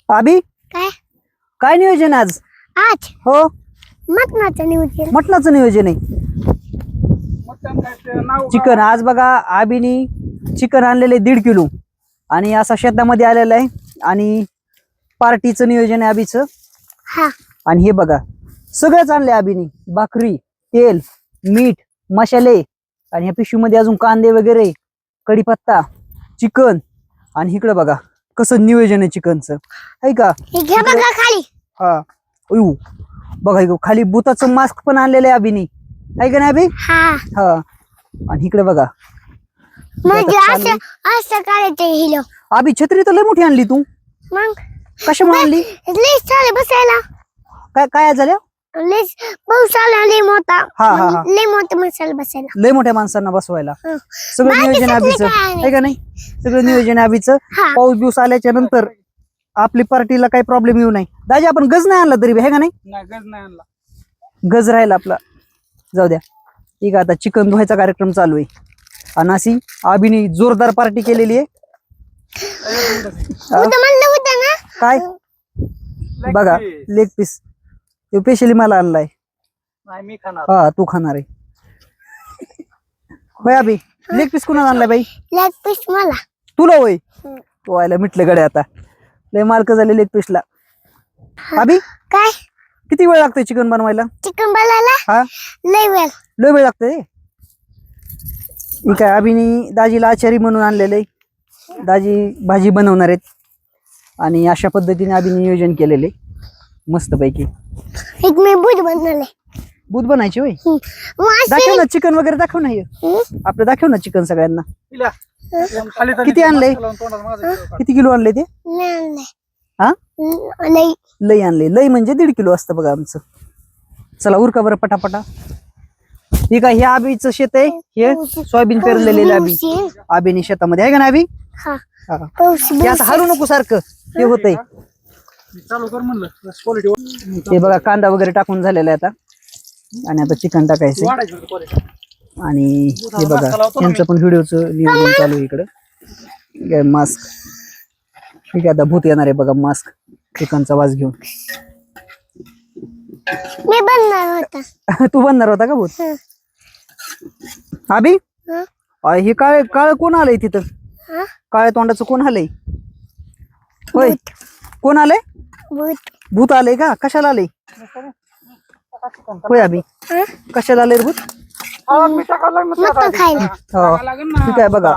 आबी काय काय नियोजन आज? आज हो मटणाचं नियोजन. मटणाचं नियोजन आहे. चिकन आज बघा आबीनी चिकन आणलेले 1.5 किलो आणि असा शेतामध्ये आलेला आहे आणि पार्टीचं नियोजन आहे आबीचं. हा आणि हे बघा सगळंच आणलंय आबीनी, भाकरी, तेल, मीठ, मसाले आणि ह्या पिशवीमध्ये अजून कांदे वगैरे, कढीपत्ता, चिकन. आणि इकडे बघा कसं नियोजन आहे चिकनचं, आहे का? हे घ्या बघा खाली. हा अयो बघा इकडं खाली बुताचं मास्क पण आणलेलं आहे आबीनी, आहे का नाही आबी? हा हा आणि इकडे बघा म्हणजे असं असं करायचं हिलो. आबी छत्री तर लय मोठी आणली तू, मग कशामुळे आणली? लेस चाले बसायला. काय काय झालं? लेस पाऊस आला लय मोठा. हा, हा, हा. लय मोठा मसाला बसायला. लय मोठ्या माणसांना बसवायला हं. सगळं बाकी नियोजन सगळं आबीचं, काय आहे का नाही? सगळं नियोजन आबीचं. हा. पाऊस दिवस आल्याच्या नंतर आपली पार्टीला काही प्रॉब्लेम येऊ नये. दाजी आपण गज नाही आणला तरी बी, आहे का नाही? गज नाही आणला. गज राहिला आपला, जाऊ द्या. ठीक आहे आता चिकन धुवायचा कार्यक्रम चालू आहे आणि अशी आबीनी जोरदार पार्टी केलेली आहे. उद्या म्हणलं होतं ना काय बघा लेग पीस तो स्पेशली मला आणलाय. नाही मी खाणार. हा तू खाणार आहे होय आबी? लेग पीस कुणाला आणलाय बाई? लेग पीस मला. तुला होय? हं. तो व्हायला मिटलं गडे आता, लय मार्क झाले लेग पीसला. आबी काय किती वेळ लागतोय चिकन बनवायला? चिकन बनायला हा लय वेळ. लय वेळ लागतोय. ठीक आहे आबीनी दाजीला आचारी म्हणून आणलेले, दाजी भाजी बनवणार आहेत आणि अशा पद्धतीने आबीने नियोजन केलेले मस्त पैकी. एक मी बुध बनवले. दूध बनायची होय? वाशी. दाखव ना चिकन वगैरे, दाखव ना हे आपलं, दाखव ना चिकन सगळ्यांना. तिला. खाली तर किती आणले? तोंडात माझं. किती किलो आणले ते? हा लय लई आणले, लई म्हणजे 1.5 किलो असतं बघा आमचं. चला उरका बरं पटापटा. ठीक आहे, हे आबीचं शेत आहे, हे सोयाबीन पेरलेले आबी आबीने शेतामध्ये, आहे का ना आबी? हा हा. पाऊस हे असं हलू नको सारखं, हे होतंय. चालू कर म्हणलं क्वालिटी हे बघा कांदा वगैरे टाकून झालेला आहे आता आणि आता चिकन टाकायचं वाढायचं क्वालिटी. आणि हे बघा त्यांचं पण व्हिडिओचं नियोजन चालू आहे इकडं. मास्क ठीक आहे, आता भूत येणार आहे बघा मास्क चिकनचा वास घेऊन. मी बनणार होता. तू बनणार होता का भूत? हं. आबी हं? हे काळ काळ कोण आलंय तिथं? हा? काळ्या तोंडाचं कोण आलंय? होय भूत. कोण आलंय? भूत. भूत आलंय का? कशाला आलंय? होय आबी हा? कशाला आलंय रे भूत? मी टाकावं लागणार मटण खायला. हो लागेल ना. ठीक आहे बघा